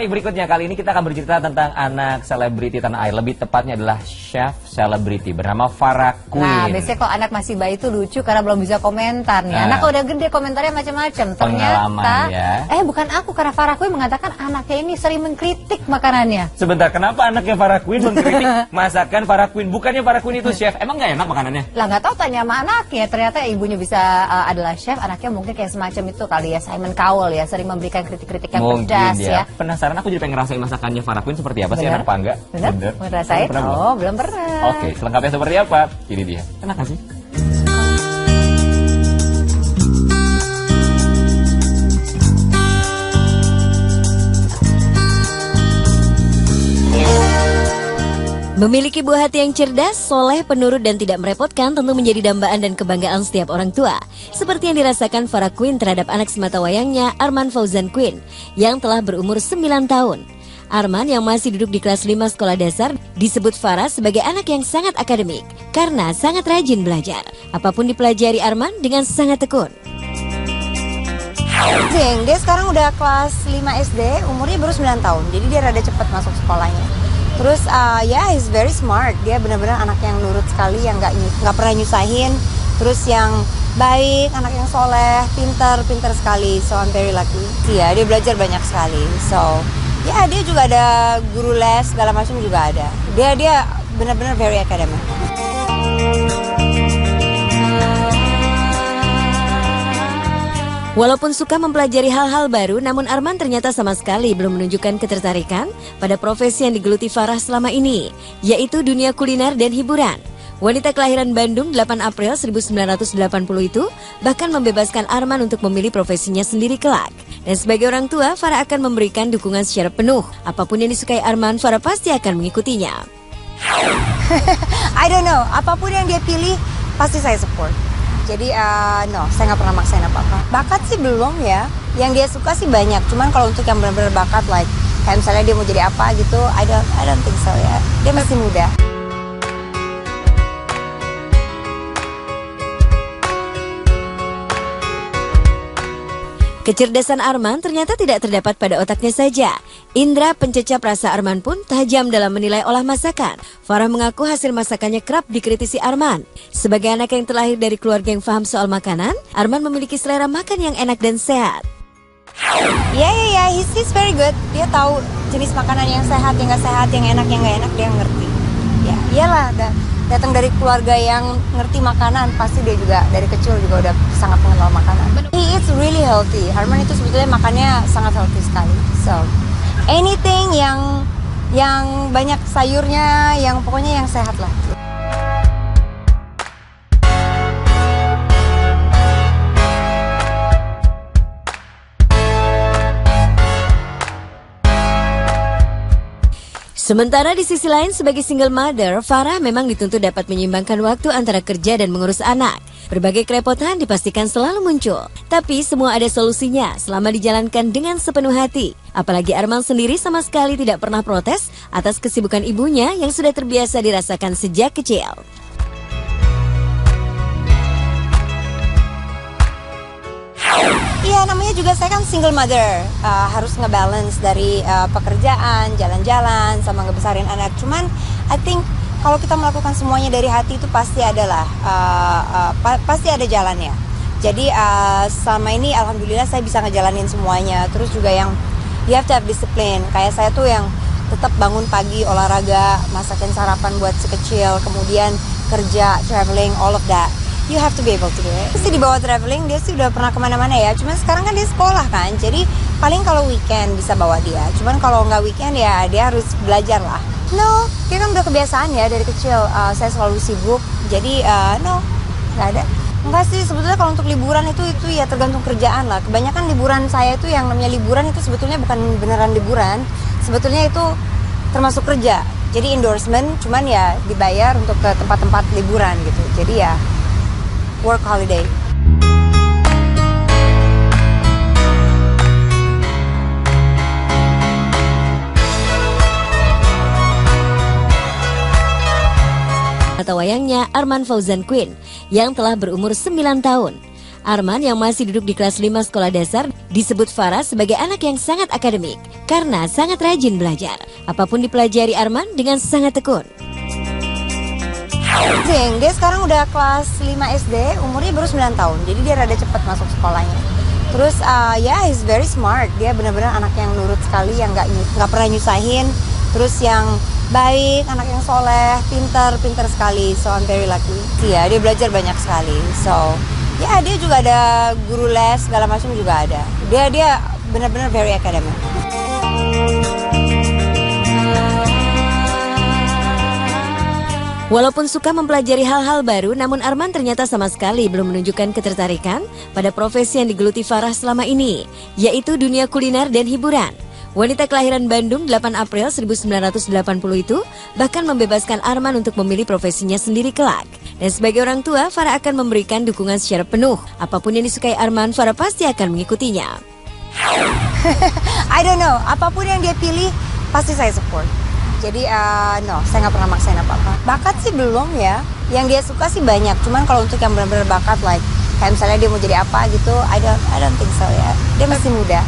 Baik, berikutnya kali ini kita akan bercerita tentang anak selebriti tanah air. Lebih tepatnya adalah chef selebriti bernama Farah Quinn. Nah, biasanya kalau anak masih bayi itu lucu karena belum bisa komentar nih. Anak udah gede komentarnya macam-macam. Ternyata, bukan aku, karena Farah Quinn mengatakan anaknya ini sering mengkritik makanannya. Sebentar, kenapa anaknya Farah Quinn mengkritik masakan Farah Quinn? Bukannya Farah Quinn itu chef, emang nggak enak makanannya? Lah nggak tahu, tanya sama anaknya. Ternyata ibunya bisa adalah chef, anaknya mungkin kayak semacam itu kali ya, Simon Cowell ya, sering memberikan kritik-kritik yang pedas ya. Penasaran, aku jadi pengen ngerasain masakannya Farah Quinn seperti apa sih, enak apa enggak? Bener? Mau ngerasain? Oh, belum pernah. Oke, selengkapnya seperti apa? Ini dia. Enak gak sih? Memiliki buah hati yang cerdas, soleh, penurut, dan tidak merepotkan tentu menjadi dambaan dan kebanggaan setiap orang tua. Seperti yang dirasakan Farah Quinn terhadap anak sematawayangnya Arman Fauzan Quinn yang telah berumur 9 tahun. Arman yang masih duduk di kelas 5 sekolah dasar disebut Farah sebagai anak yang sangat akademik karena sangat rajin belajar. Apapun dipelajari Arman dengan sangat tekun. Dia sekarang udah kelas 5 SD, umurnya baru 9 tahun, jadi dia rada cepat masuk sekolahnya. Terus he's very smart. Dia benar-benar anak yang nurut sekali, yang nggak pernah nyusahin. Terus yang baik, anak yang soleh, pintar sekali. So I'm very lucky. Iya, dia belajar banyak sekali. So ya dia juga ada guru les segala macam juga ada. Dia benar-benar very academic. Walaupun suka mempelajari hal-hal baru, namun Arman ternyata sama sekali belum menunjukkan ketertarikan pada profesi yang digeluti Farah selama ini, yaitu dunia kuliner dan hiburan. Wanita kelahiran Bandung 8 April 1980 itu bahkan membebaskan Arman untuk memilih profesinya sendiri kelak. Dan sebagai orang tua, Farah akan memberikan dukungan secara penuh. Apapun yang disukai Arman, Farah pasti akan mengikutinya. I don't know, apapun yang dia pilih pasti saya support. Jadi saya nggak pernah maksain apa-apa. Bakat sih belum ya. Yang dia suka sih banyak. Cuman kalau untuk yang benar-benar bakat, kayak misalnya dia mau jadi apa gitu, I don't think so ya. Dia masih muda. Kecerdasan Arman ternyata tidak terdapat pada otaknya saja. Indra pencecap rasa Arman pun tajam dalam menilai olah masakan. Farah mengaku hasil masakannya kerap dikritisi Arman. Sebagai anak yang terlahir dari keluarga yang paham soal makanan, Arman memiliki selera makan yang enak dan sehat. Ya, he's very good. Dia tahu jenis makanan yang sehat, yang nggak sehat, yang enak, yang nggak enak, dia ngerti. Ya, iyalah, datang dari keluarga yang ngerti makanan, pasti dia juga dari kecil juga udah sangat mengenal makanan. He eats really healthy. Arman itu sebetulnya makannya sangat healthy sekali. So, anything yang banyak sayurnya, yang pokoknya yang sehat lah. Sementara di sisi lain sebagai single mother, Farah memang dituntut dapat menyeimbangkan waktu antara kerja dan mengurus anak. Berbagai kerepotan dipastikan selalu muncul, tapi semua ada solusinya selama dijalankan dengan sepenuh hati. Apalagi Arman sendiri sama sekali tidak pernah protes atas kesibukan ibunya yang sudah terbiasa dirasakan sejak kecil. Iya, namanya juga saya kan single mother, harus ngebalance dari pekerjaan, jalan-jalan, sama ngebesarin anak. Cuman, I think kalau kita melakukan semuanya dari hati itu pasti adalah, pasti ada jalannya. Jadi selama ini alhamdulillah saya bisa ngejalanin semuanya. Terus juga yang you have to have discipline. Kayak saya tuh yang tetap bangun pagi, olahraga, masakin sarapan buat si kecil, kemudian kerja, traveling, all of that. You have to be able to do it. Sih dibawa traveling, dia sih udah pernah kemana-mana ya. Cuman sekarang kan dia sekolah kan, jadi paling kalau weekend bisa bawa dia. Cuman kalau nggak weekend ya dia harus belajar lah. No, dia kan udah kebiasaan ya dari kecil. Saya selalu sibuk, jadi no, nggak ada. Enggak sih, sebetulnya kalau untuk liburan itu ya tergantung kerjaan lah. Kebanyakan liburan saya itu yang namanya liburan itu sebetulnya bukan beneran liburan. Sebetulnya itu termasuk kerja. Jadi endorsement, cuman ya dibayar untuk ke tempat-tempat liburan gitu. Jadi ya work holiday. Atau wayangnya Arman Fauzan Quinn yang telah berumur 9 tahun. Arman yang masih duduk di kelas 5 sekolah dasar disebut Farah sebagai anak yang sangat akademik karena sangat rajin belajar. Apapun dipelajari Arman dengan sangat tekun. Dia sekarang udah kelas 5 SD, umurnya baru 9 tahun, jadi dia rada cepat masuk sekolahnya. Terus he's very smart, dia benar-benar anak yang nurut sekali, yang nggak pernah nyusahin, terus yang baik, anak yang soleh, pintar sekali, so I'm very lucky. Iya, dia belajar banyak sekali, so ya dia juga ada guru les, segala macam juga ada. Dia benar-benar very academic. Walaupun suka mempelajari hal-hal baru, namun Arman ternyata sama sekali belum menunjukkan ketertarikan pada profesi yang digeluti Farah selama ini, yaitu dunia kuliner dan hiburan. Wanita kelahiran Bandung 8 April 1980 itu bahkan membebaskan Arman untuk memilih profesinya sendiri kelak. Dan sebagai orang tua, Farah akan memberikan dukungan secara penuh. Apapun yang disukai Arman, Farah pasti akan mengikutinya. I don't know, apapun yang dia pilih pasti saya support. Jadi saya nggak pernah maksain apa-apa. Bakat sih belum ya. Yang dia suka sih banyak. Cuman kalau untuk yang benar-benar bakat, kayak misalnya dia mau jadi apa gitu, I don't think so ya. Dia masih muda.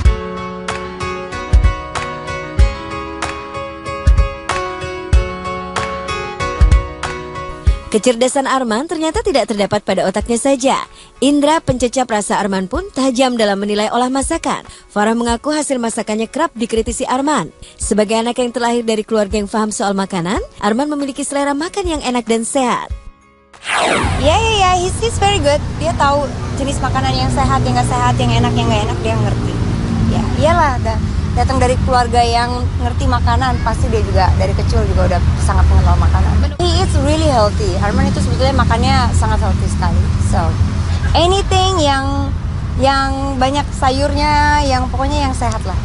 Kecerdasan Arman ternyata tidak terdapat pada otaknya saja. Indra pencecap rasa Arman pun tajam dalam menilai olah masakan. Farah mengaku hasil masakannya kerap dikritisi Arman. Sebagai anak yang terlahir dari keluarga yang paham soal makanan, Arman memiliki selera makan yang enak dan sehat. Ya, he's very good. Dia tahu jenis makanan yang sehat, yang nggak sehat, yang enak, yang nggak enak, dia ngerti. Ya, iyalah, datang dari keluarga yang ngerti makanan, pasti dia juga dari kecil juga udah sangat mengenal makanan. He eats really healthy. Arman itu sebetulnya makannya sangat healthy sekali. So, anything yang banyak sayurnya, yang pokoknya yang sehat lah.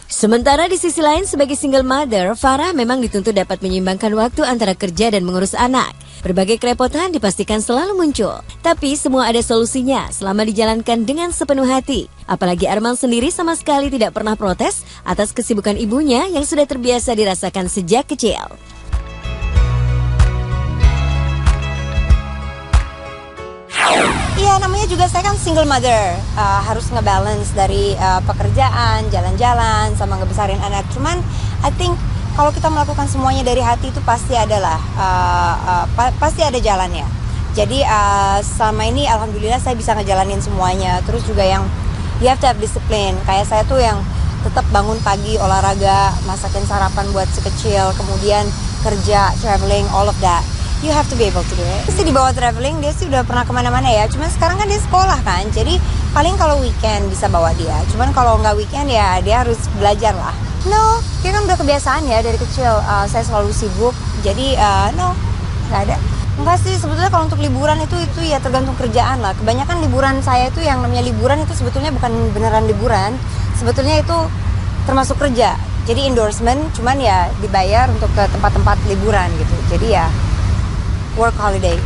Sementara di sisi lain sebagai single mother, Farah memang dituntut dapat menyeimbangkan waktu antara kerja dan mengurus anak. Berbagai kerepotan dipastikan selalu muncul, tapi semua ada solusinya selama dijalankan dengan sepenuh hati. Apalagi Arman sendiri sama sekali tidak pernah protes atas kesibukan ibunya yang sudah terbiasa dirasakan sejak kecil. Iya, namanya juga saya kan single mother, harus ngebalance dari pekerjaan, jalan-jalan, sama ngebesarin anak. Cuman I think kalau kita melakukan semuanya dari hati itu pasti adalah pasti ada jalannya. Jadi selama ini alhamdulillah saya bisa ngejalanin semuanya. Terus juga yang you have to have discipline. Kayak saya tuh yang tetap bangun pagi, olahraga, masakin sarapan buat si kecil, kemudian kerja, traveling, all of that. You have to be able to do it. Terus dibawa traveling, dia sih udah pernah kemana-mana ya. Cuman sekarang kan dia sekolah kan, jadi paling kalau weekend bisa bawa dia. Cuman kalau nggak weekend ya dia harus belajar lah. No, dia kan udah kebiasaan ya dari kecil. Saya selalu sibuk, jadi no, nggak ada. Enggak sih, sebetulnya kalau untuk liburan itu ya tergantung kerjaan lah. Kebanyakan liburan saya itu yang namanya liburan itu sebetulnya bukan beneran liburan. Sebetulnya itu termasuk kerja. Jadi endorsement, cuman ya dibayar untuk ke tempat-tempat liburan gitu. Jadi ya work holiday.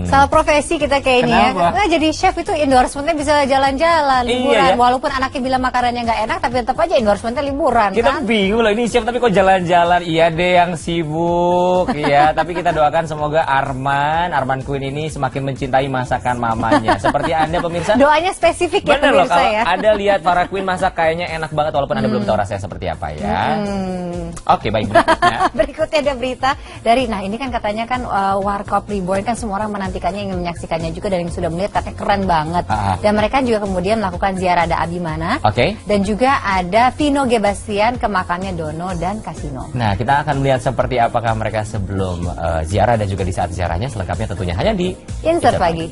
Salah profesi kita kayak ini ya. Nah, jadi chef itu endorsementnya bisa jalan-jalan, liburan. Iya, ya? Walaupun anaknya bilang makanannya nggak enak, tapi tetap aja endorsementnya liburan. Kita bingung loh, ini chef tapi kok jalan-jalan. Iya deh yang sibuk. Iya, tapi kita doakan semoga Arman Queen ini semakin mencintai masakan mamanya. Seperti Anda pemirsa. Doanya spesifik ya pemirsa loh, kalau ya. Anda lihat Farah Queen masak kayaknya enak banget walaupun Anda belum tahu rasanya seperti apa ya. Oke, baik, berikutnya. Berikutnya ada berita dari, nah ini kan katanya kan Warkop Reborn kan semua orang menantikannya, ingin menyaksikannya juga, dan yang sudah melihat katanya keren banget. Dan mereka juga kemudian melakukan ziarah ada Abimana. Dan juga ada Vino Gebastian ke makamnya Dono dan Kasino. Nah, kita akan melihat seperti apakah mereka sebelum ziarah dan juga di saat ziarahnya, selengkapnya tentunya hanya di Insert Pagi.